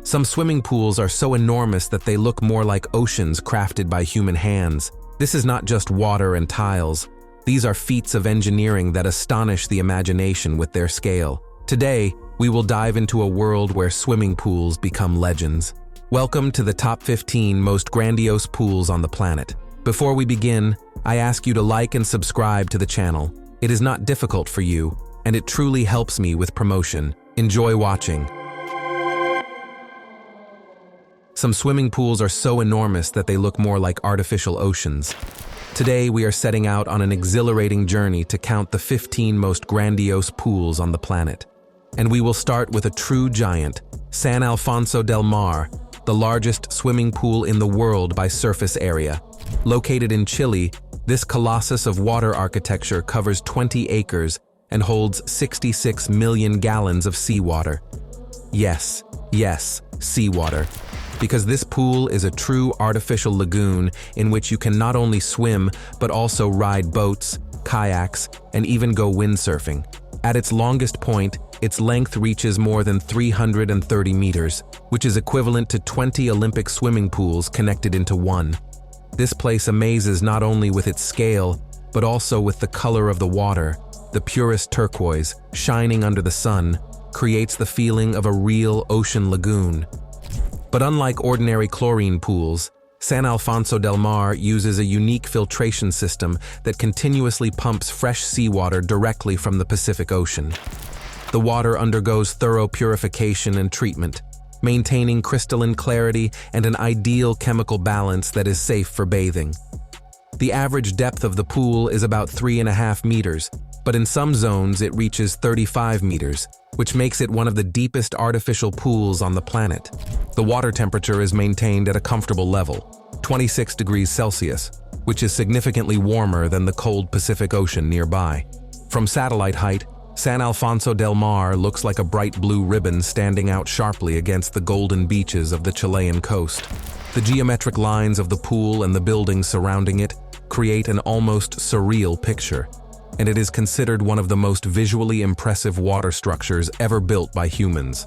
Some swimming pools are so enormous that they look more like oceans crafted by human hands. This is not just water and tiles. These are feats of engineering that astonish the imagination with their scale. Today, we will dive into a world where swimming pools become legends. Welcome to the top 15 most grandiose pools on the planet. Before we begin, I ask you to like and subscribe to the channel. It is not difficult for you, and it truly helps me with promotion. Enjoy watching. Some swimming pools are so enormous that they look more like artificial oceans. Today, we are setting out on an exhilarating journey to count the 15 most grandiose pools on the planet. And we will start with a true giant, San Alfonso del Mar, the largest swimming pool in the world by surface area. Located in Chile, this colossus of water architecture covers 20 acres and holds 66 million gallons of seawater. Yes, seawater. Because this pool is a true artificial lagoon in which you can not only swim, but also ride boats, kayaks, and even go windsurfing. At its longest point, its length reaches more than 330 meters, which is equivalent to 20 Olympic swimming pools connected into one. This place amazes not only with its scale, but also with the color of the water. The purest turquoise, shining under the sun, creates the feeling of a real ocean lagoon. But unlike ordinary chlorine pools, San Alfonso del Mar uses a unique filtration system that continuously pumps fresh seawater directly from the Pacific Ocean. The water undergoes thorough purification and treatment, maintaining crystalline clarity and an ideal chemical balance that is safe for bathing. The average depth of the pool is about 3.5 meters, but in some zones it reaches 35 meters, which makes it one of the deepest artificial pools on the planet. The water temperature is maintained at a comfortable level, 26 degrees Celsius, which is significantly warmer than the cold Pacific Ocean nearby. From satellite height, San Alfonso del Mar looks like a bright blue ribbon standing out sharply against the golden beaches of the Chilean coast. The geometric lines of the pool and the buildings surrounding it create an almost surreal picture, and it is considered one of the most visually impressive water structures ever built by humans.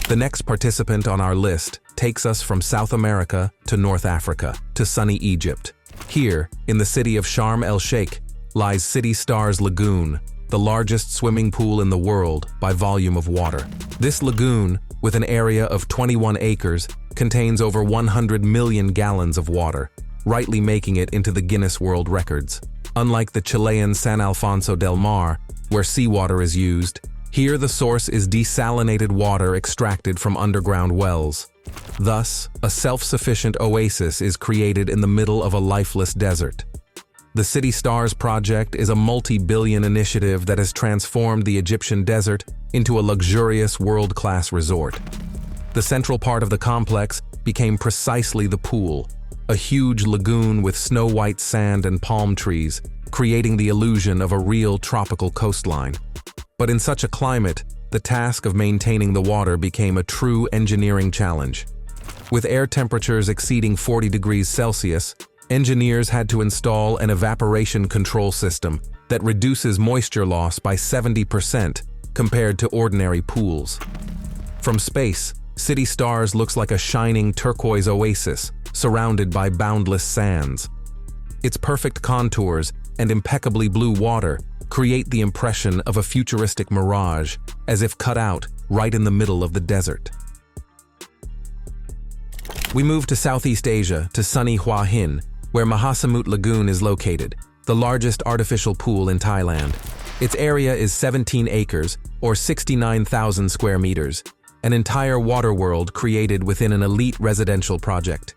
The next participant on our list takes us from South America to North Africa, to sunny Egypt. Here, in the city of Sharm el-Sheikh, lies City Stars Lagoon, the largest swimming pool in the world by volume of water. This lagoon, with an area of 21 acres, contains over 100 million gallons of water, rightly making it into the Guinness World Records. Unlike the Chilean San Alfonso del Mar, where seawater is used, here the source is desalinated water extracted from underground wells. Thus, a self-sufficient oasis is created in the middle of a lifeless desert. The City Stars project is a multi-billion initiative that has transformed the Egyptian desert into a luxurious world-class resort. The central part of the complex became precisely the pool, a huge lagoon with snow-white sand and palm trees, creating the illusion of a real tropical coastline. But in such a climate, the task of maintaining the water became a true engineering challenge. With air temperatures exceeding 40 degrees Celsius, engineers had to install an evaporation control system that reduces moisture loss by 70% compared to ordinary pools. From space, City Stars looks like a shining turquoise oasis surrounded by boundless sands. Its perfect contours and impeccably blue water create the impression of a futuristic mirage, as if cut out right in the middle of the desert. We move to Southeast Asia, to sunny Hua Hin, where Mahasamut Lagoon is located, the largest artificial pool in Thailand. Its area is 17 acres, or 69,000 square meters, an entire water world created within an elite residential project.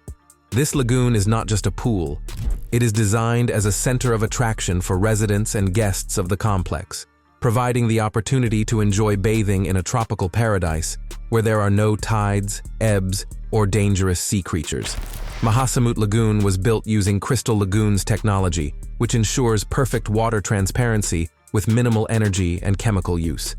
This lagoon is not just a pool. It is designed as a center of attraction for residents and guests of the complex, providing the opportunity to enjoy bathing in a tropical paradise where there are no tides, ebbs, or dangerous sea creatures. Mahasamut Lagoon was built using Crystal Lagoon's technology, which ensures perfect water transparency with minimal energy and chemical use.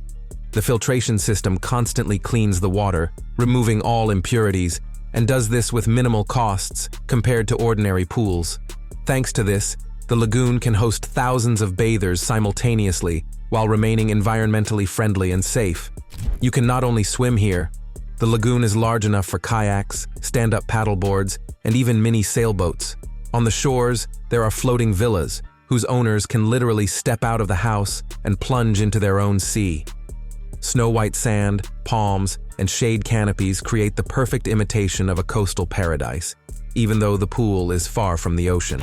The filtration system constantly cleans the water, removing all impurities, and does this with minimal costs compared to ordinary pools. Thanks to this, the lagoon can host thousands of bathers simultaneously while remaining environmentally friendly and safe. You can not only swim here, the lagoon is large enough for kayaks, stand-up paddleboards, and even mini sailboats. On the shores, there are floating villas, whose owners can literally step out of the house and plunge into their own sea. Snow-white sand, palms, and shade canopies create the perfect imitation of a coastal paradise, even though the pool is far from the ocean.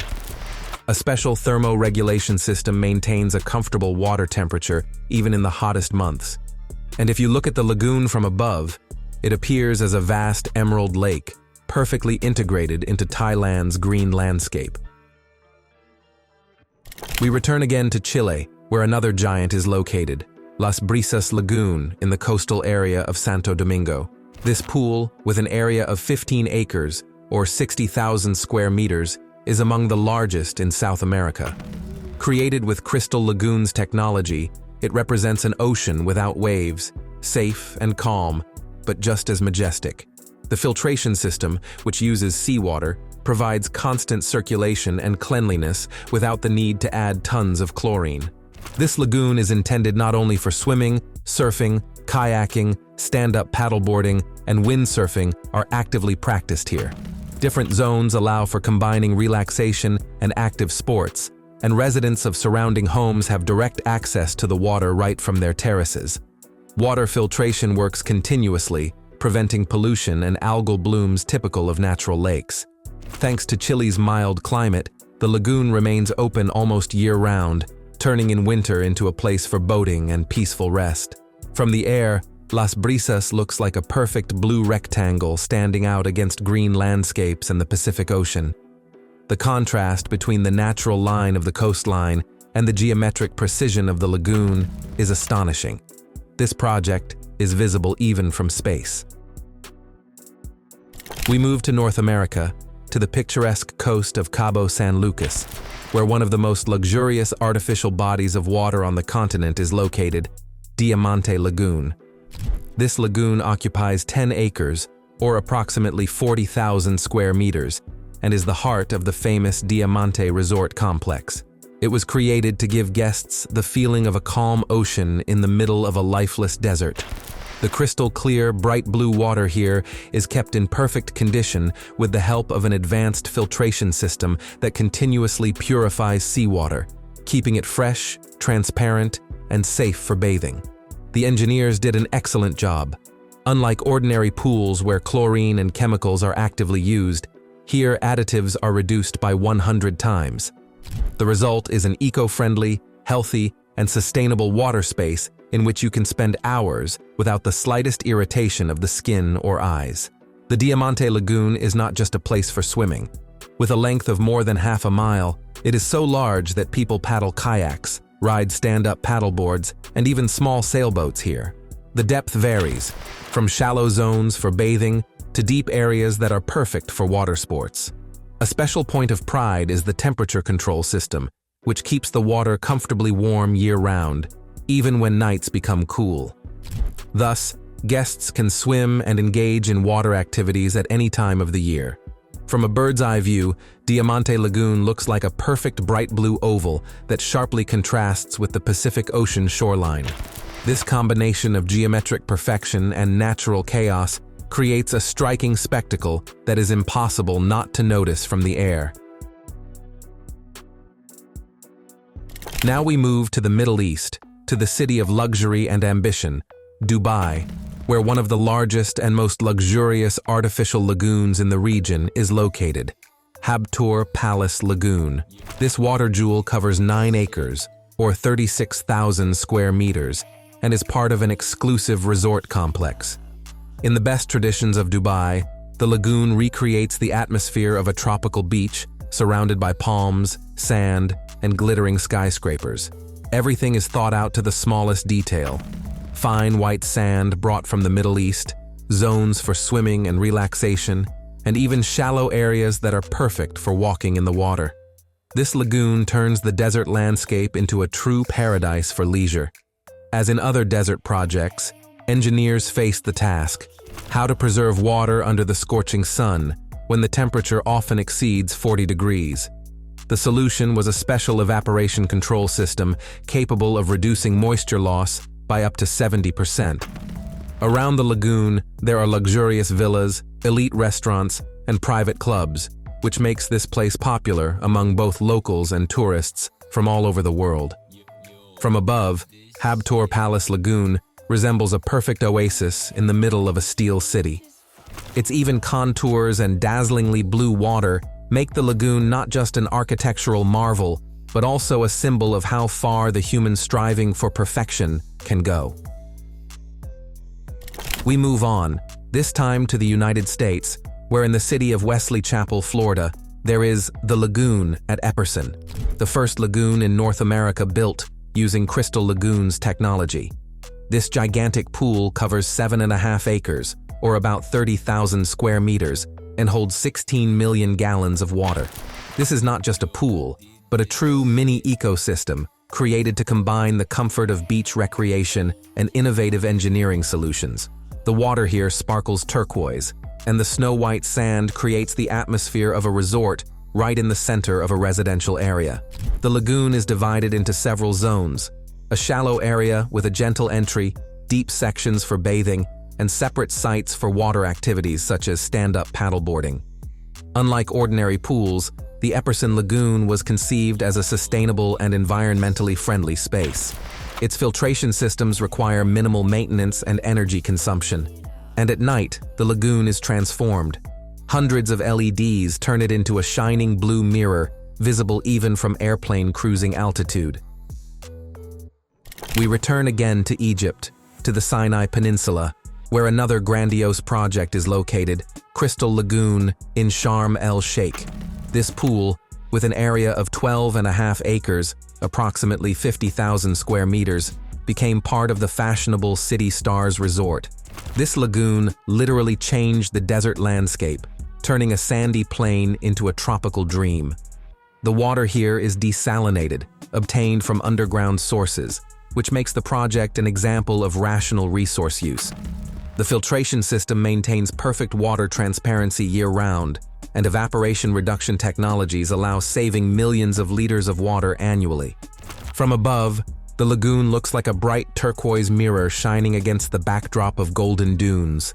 A special thermoregulation system maintains a comfortable water temperature even in the hottest months. And if you look at the lagoon from above, it appears as a vast emerald lake, perfectly integrated into Thailand's green landscape. We return again to Chile, where another giant is located, Las Brisas Lagoon in the coastal area of Santo Domingo. This pool, with an area of 15 acres, or 60,000 square meters, is among the largest in South America. Created with Crystal Lagoon's technology, it represents an ocean without waves, safe and calm, but just as majestic. The filtration system, which uses seawater, provides constant circulation and cleanliness without the need to add tons of chlorine. This lagoon is intended not only for swimming, surfing, kayaking, stand-up paddleboarding, and windsurfing are actively practiced here. Different zones allow for combining relaxation and active sports, and residents of surrounding homes have direct access to the water right from their terraces. Water filtration works continuously, preventing pollution and algal blooms typical of natural lakes. Thanks to Chile's mild climate, the lagoon remains open almost year-round, turning in winter into a place for boating and peaceful rest. From the air, Las Brisas looks like a perfect blue rectangle standing out against green landscapes and the Pacific Ocean. The contrast between the natural line of the coastline and the geometric precision of the lagoon is astonishing. This project is visible even from space. We move to North America, to the picturesque coast of Cabo San Lucas, where one of the most luxurious artificial bodies of water on the continent is located, Diamante Lagoon. This lagoon occupies 10 acres, or approximately 40,000 square meters, and is the heart of the famous Diamante Resort Complex. It was created to give guests the feeling of a calm ocean in the middle of a lifeless desert. The crystal-clear, bright blue water here is kept in perfect condition with the help of an advanced filtration system that continuously purifies seawater, keeping it fresh, transparent, and safe for bathing. The engineers did an excellent job. Unlike ordinary pools where chlorine and chemicals are actively used, here additives are reduced by 100 times. The result is an eco-friendly, healthy, and sustainable water space in which you can spend hours without the slightest irritation of the skin or eyes. The Diamante Lagoon is not just a place for swimming. With a length of more than half a mile, it is so large that people paddle kayaks, ride stand-up paddleboards, and even small sailboats here. The depth varies, from shallow zones for bathing to deep areas that are perfect for water sports. A special point of pride is the temperature control system, which keeps the water comfortably warm year-round, even when nights become cool. Thus, guests can swim and engage in water activities at any time of the year. From a bird's-eye view, Diamante Lagoon looks like a perfect bright blue oval that sharply contrasts with the Pacific Ocean shoreline. This combination of geometric perfection and natural chaos creates a striking spectacle that is impossible not to notice from the air. Now we move to the Middle East, to the city of luxury and ambition, Dubai, where one of the largest and most luxurious artificial lagoons in the region is located, Habtoor Palace Lagoon. This water jewel covers 9 acres, or 36,000 square meters, and is part of an exclusive resort complex. In the best traditions of Dubai, the lagoon recreates the atmosphere of a tropical beach surrounded by palms, sand, and glittering skyscrapers. Everything is thought out to the smallest detail. Fine white sand brought from the Middle East, zones for swimming and relaxation, and even shallow areas that are perfect for walking in the water. This lagoon turns the desert landscape into a true paradise for leisure. As in other desert projects, engineers faced the task: how to preserve water under the scorching sun when the temperature often exceeds 40 degrees. The solution was a special evaporation control system capable of reducing moisture loss by up to 70%. Around the lagoon, there are luxurious villas, elite restaurants, and private clubs, which makes this place popular among both locals and tourists from all over the world. From above, Habtoor Palace Lagoon resembles a perfect oasis in the middle of a steel city. Its even contours and dazzlingly blue water make the lagoon not just an architectural marvel, but also a symbol of how far the human striving for perfection can go. We move on, this time to the United States, where in the city of Wesley Chapel, Florida, there is the Lagoon at Epperson, the first lagoon in North America built using Crystal Lagoon's technology. This gigantic pool covers 7.5 acres, or about 30,000 square meters, and holds 16 million gallons of water. This is not just a pool, but a true mini ecosystem created to combine the comfort of beach recreation and innovative engineering solutions. The water here sparkles turquoise, and the snow-white sand creates the atmosphere of a resort right in the center of a residential area. The lagoon is divided into several zones: a shallow area with a gentle entry, deep sections for bathing, and separate sites for water activities such as stand-up paddleboarding. Unlike ordinary pools, the Epperson Lagoon was conceived as a sustainable and environmentally friendly space. Its filtration systems require minimal maintenance and energy consumption. And at night, the lagoon is transformed. Hundreds of LEDs turn it into a shining blue mirror, visible even from airplane cruising altitude. We return again to Egypt, to the Sinai Peninsula, where another grandiose project is located, Crystal Lagoon in Sharm el-Sheikh. This pool, with an area of 12.5 acres, approximately 50,000 square meters, became part of the fashionable City Stars resort. This lagoon literally changed the desert landscape, turning a sandy plain into a tropical dream. The water here is desalinated, obtained from underground sources, which makes the project an example of rational resource use. The filtration system maintains perfect water transparency year-round, and evaporation reduction technologies allow saving millions of liters of water annually. From above, the lagoon looks like a bright turquoise mirror shining against the backdrop of golden dunes.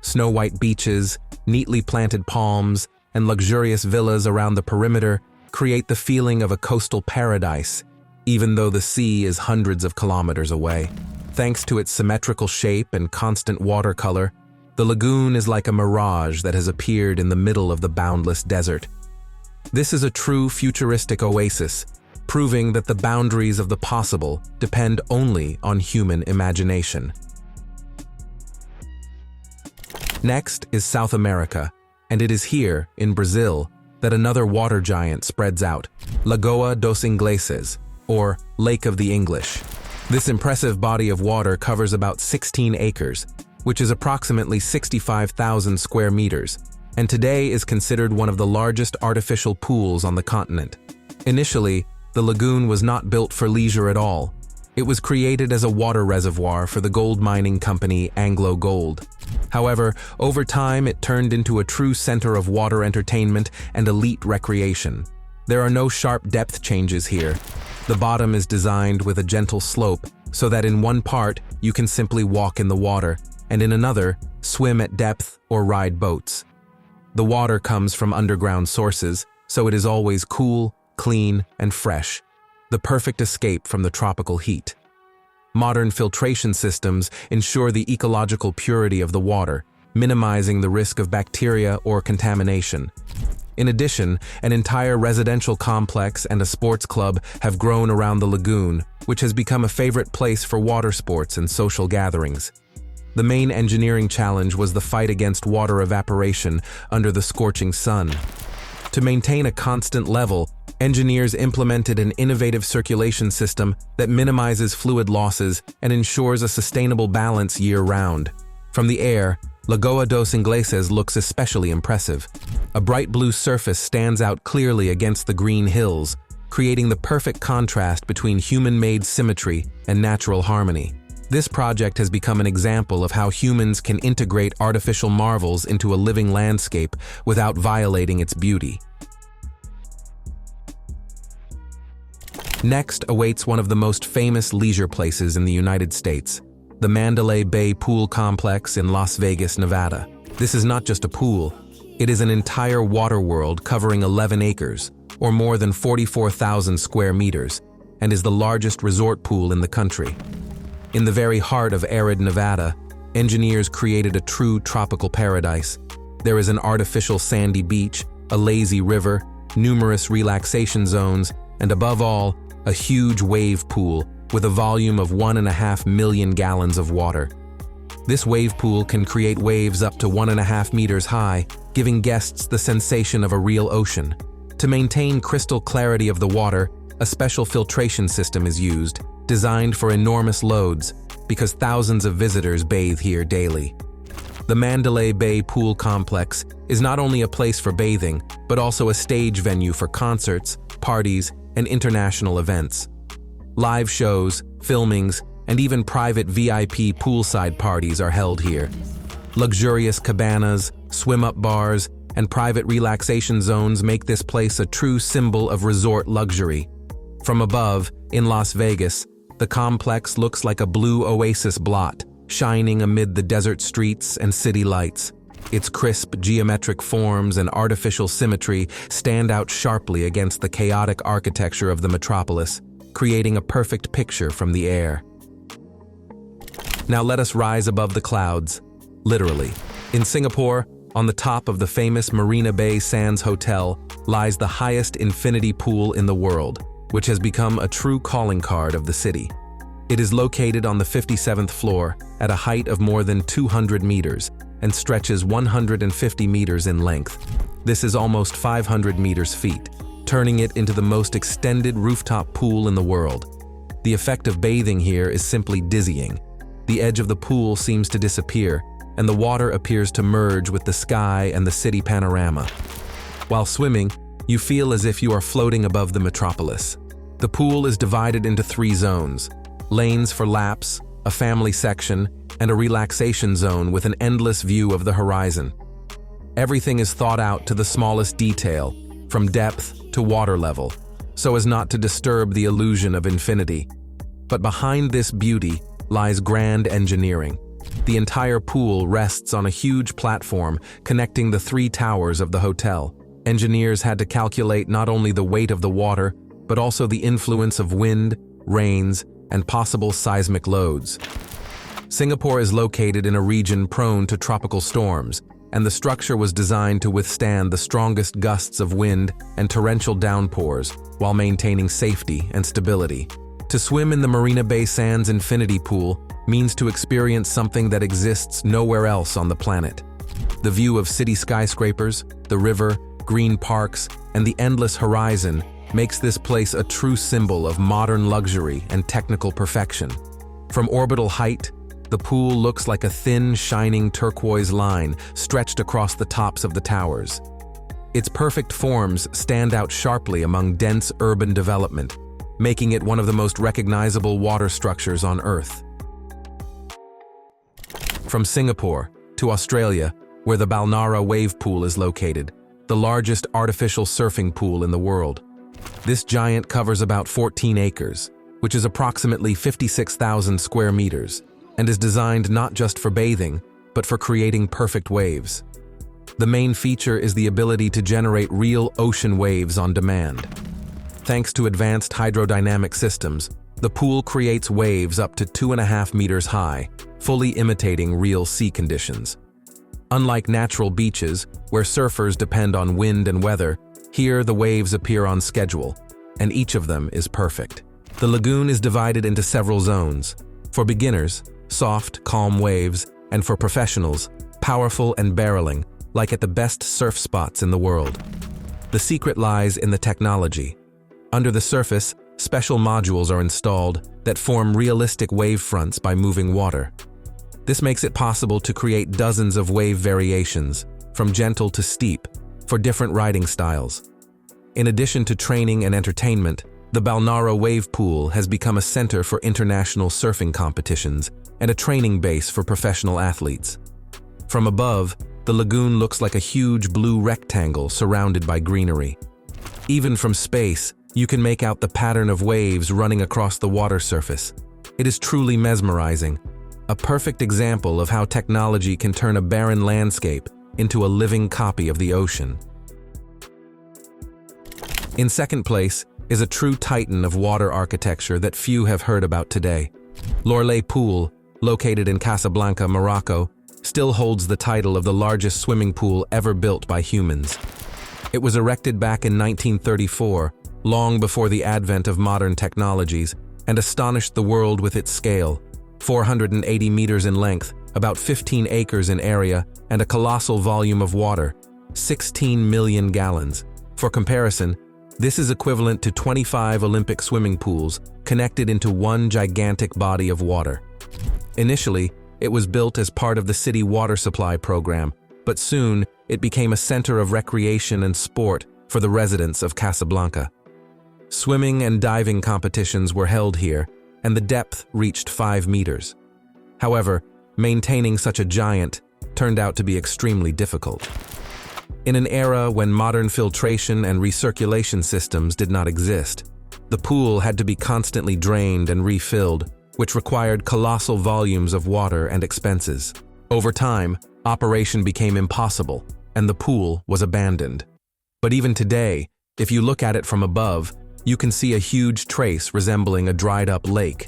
Snow-white beaches, neatly planted palms, and luxurious villas around the perimeter create the feeling of a coastal paradise, even though the sea is hundreds of kilometers away. Thanks to its symmetrical shape and constant watercolor, the lagoon is like a mirage that has appeared in the middle of the boundless desert. This is a true futuristic oasis, proving that the boundaries of the possible depend only on human imagination. Next is South America, and it is here, in Brazil, that another water giant spreads out, Lagoa dos Ingleses, or Lake of the English. This impressive body of water covers about 16 acres, which is approximately 65,000 square meters, and today is considered one of the largest artificial pools on the continent. Initially, the lagoon was not built for leisure at all. It was created as a water reservoir for the gold mining company Anglo Gold. However, over time it turned into a true center of water entertainment and elite recreation. There are no sharp depth changes here. The bottom is designed with a gentle slope so that in one part you can simply walk in the water, and in another, swim at depth or ride boats. The water comes from underground sources, so it is always cool, clean, and fresh, the perfect escape from the tropical heat. Modern filtration systems ensure the ecological purity of the water, minimizing the risk of bacteria or contamination. In addition, an entire residential complex and a sports club have grown around the lagoon, which has become a favorite place for water sports and social gatherings. The main engineering challenge was the fight against water evaporation under the scorching sun. To maintain a constant level, engineers implemented an innovative circulation system that minimizes fluid losses and ensures a sustainable balance year-round. From the air, Lagoa dos Ingleses looks especially impressive. A bright blue surface stands out clearly against the green hills, creating the perfect contrast between human-made symmetry and natural harmony. This project has become an example of how humans can integrate artificial marvels into a living landscape without violating its beauty. Next awaits one of the most famous leisure places in the United States, the Mandalay Bay Pool Complex in Las Vegas, Nevada. This is not just a pool, it is an entire water world covering 11 acres, or more than 44,000 square meters, and is the largest resort pool in the country. In the very heart of arid Nevada, engineers created a true tropical paradise. There is an artificial sandy beach, a lazy river, numerous relaxation zones, and above all, a huge wave pool with a volume of 1.5 million gallons of water. This wave pool can create waves up to 1.5 meters high, giving guests the sensation of a real ocean. To maintain crystal clarity of the water, a special filtration system is used, designed for enormous loads, because thousands of visitors bathe here daily. The Mandalay Bay Pool Complex is not only a place for bathing, but also a stage venue for concerts, parties, and international events. Live shows, filmings, and even private VIP poolside parties are held here. Luxurious cabanas, swim-up bars, and private relaxation zones make this place a true symbol of resort luxury. From above, in Las Vegas, the complex looks like a blue oasis blot, shining amid the desert streets and city lights. Its crisp geometric forms and artificial symmetry stand out sharply against the chaotic architecture of the metropolis, creating a perfect picture from the air. Now let us rise above the clouds, literally. In Singapore, on the top of the famous Marina Bay Sands Hotel, lies the highest infinity pool in the world, which has become a true calling card of the city. It is located on the 57th floor at a height of more than 200 meters and stretches 150 meters in length. This is almost 500 meters feet, turning it into the most extended rooftop pool in the world. The effect of bathing here is simply dizzying. The edge of the pool seems to disappear, and the water appears to merge with the sky and the city panorama. While swimming, you feel as if you are floating above the metropolis. The pool is divided into 3 zones: lanes for laps, a family section, and a relaxation zone with an endless view of the horizon. Everything is thought out to the smallest detail, from depth to water level, so as not to disturb the illusion of infinity. But behind this beauty lies grand engineering. The entire pool rests on a huge platform connecting the 3 towers of the hotel. Engineers had to calculate not only the weight of the water, but also the influence of wind, rains, and possible seismic loads. Singapore is located in a region prone to tropical storms, and the structure was designed to withstand the strongest gusts of wind and torrential downpours while maintaining safety and stability. To swim in the Marina Bay Sands Infinity Pool means to experience something that exists nowhere else on the planet. The view of city skyscrapers, the river, green parks, and the endless horizon makes this place a true symbol of modern luxury and technical perfection. From orbital height, the pool looks like a thin, shining turquoise line stretched across the tops of the towers. Its perfect forms stand out sharply among dense urban development, making it one of the most recognizable water structures on Earth. From Singapore to Australia, where the Balnarra wave pool is located, the largest artificial surfing pool in the world. This giant covers about 14 acres, which is approximately 56,000 square meters, and is designed not just for bathing, but for creating perfect waves. The main feature is the ability to generate real ocean waves on demand. Thanks to advanced hydrodynamic systems, the pool creates waves up to 2.5 meters high, fully imitating real sea conditions. Unlike natural beaches, where surfers depend on wind and weather, here the waves appear on schedule, and each of them is perfect. The lagoon is divided into several zones. For beginners, soft, calm waves, and for professionals, powerful and barreling, like at the best surf spots in the world. The secret lies in the technology. Under the surface, special modules are installed that form realistic wave fronts by moving water. This makes it possible to create dozens of wave variations, from gentle to steep, for different riding styles. In addition to training and entertainment, the Balnarra Wave Pool has become a center for international surfing competitions and a training base for professional athletes. From above, the lagoon looks like a huge blue rectangle surrounded by greenery. Even from space, you can make out the pattern of waves running across the water surface. It is truly mesmerizing. a perfect example of how technology can turn a barren landscape into a living copy of the ocean. In second place is a true titan of water architecture that few have heard about today. L'Orly Pool, located in Casablanca, Morocco, still holds the title of the largest swimming pool ever built by humans. It was erected back in 1934, long before the advent of modern technologies, and astonished the world with its scale: 480 meters in length, about 15 acres in area, and a colossal volume of water, 16 million gallons. For comparison, this is equivalent to 25 Olympic swimming pools connected into one gigantic body of water. Initially, it was built as part of the city water supply program, but soon it became a center of recreation and sport for the residents of Casablanca. Swimming and diving competitions were held here, and the depth reached 5 meters. However, maintaining such a giant turned out to be extremely difficult. In an era when modern filtration and recirculation systems did not exist, the pool had to be constantly drained and refilled, which required colossal volumes of water and expenses. Over time, operation became impossible, and the pool was abandoned. But even today, if you look at it from above, you can see a huge trace resembling a dried-up lake.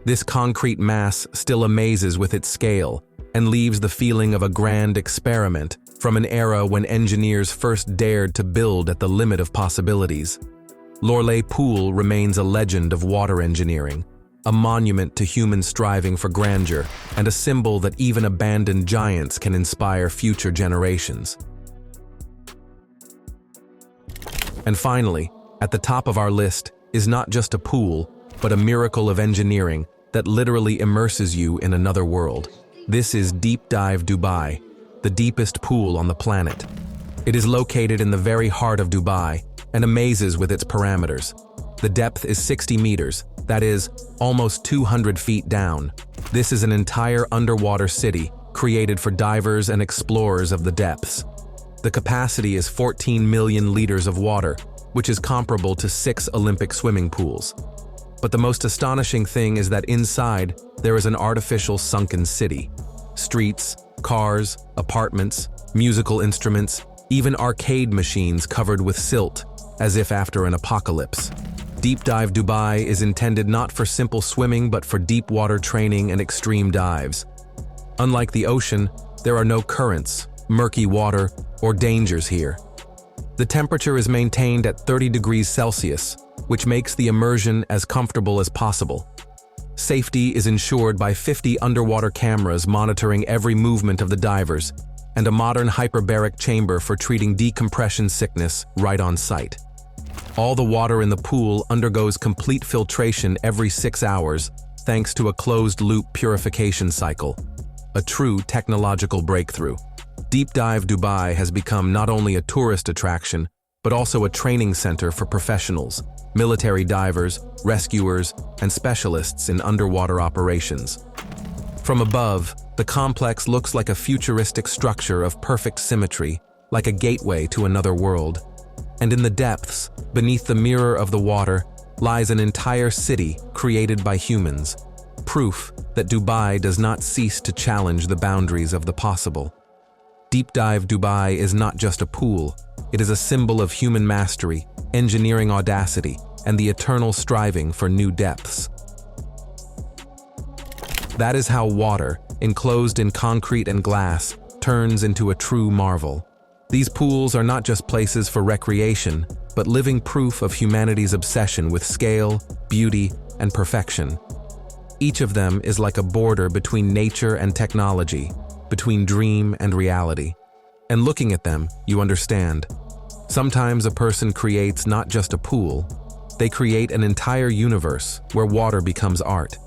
This concrete mass still amazes with its scale and leaves the feeling of a grand experiment from an era when engineers first dared to build at the limit of possibilities. L'Orly Pool remains a legend of water engineering, a monument to human striving for grandeur, and a symbol that even abandoned giants can inspire future generations. And finally, at the top of our list is not just a pool, but a miracle of engineering that literally immerses you in another world. This is Deep Dive Dubai, the deepest pool on the planet. It is located in the very heart of Dubai and amazes with its parameters. The depth is 60 meters, that is, almost 200 feet down. This is an entire underwater city created for divers and explorers of the depths. The capacity is 14 million liters of water, which is comparable to 6 Olympic swimming pools. But the most astonishing thing is that inside, there is an artificial sunken city. Streets, cars, apartments, musical instruments, even arcade machines covered with silt, as if after an apocalypse. Deep Dive Dubai is intended not for simple swimming but for deep water training and extreme dives. Unlike the ocean, there are no currents, murky water, or dangers here. The temperature is maintained at 30 degrees Celsius, which makes the immersion as comfortable as possible. Safety is ensured by 50 underwater cameras monitoring every movement of the divers, and a modern hyperbaric chamber for treating decompression sickness right on site. All the water in the pool undergoes complete filtration every 6 hours, thanks to a closed-loop purification cycle. A true technological breakthrough. Deep Dive Dubai has become not only a tourist attraction, but also a training center for professionals, military divers, rescuers, and specialists in underwater operations. From above, the complex looks like a futuristic structure of perfect symmetry, like a gateway to another world. And in the depths, beneath the mirror of the water, lies an entire city created by humans, proof that Dubai does not cease to challenge the boundaries of the possible. Deep Dive Dubai is not just a pool, it is a symbol of human mastery, engineering audacity, and the eternal striving for new depths. That is how water, enclosed in concrete and glass, turns into a true marvel. These pools are not just places for recreation, but living proof of humanity's obsession with scale, beauty, and perfection. Each of them is like a border between nature and technology, between dream and reality. And looking at them, you understand. Sometimes a person creates not just a pool, they create an entire universe where water becomes art.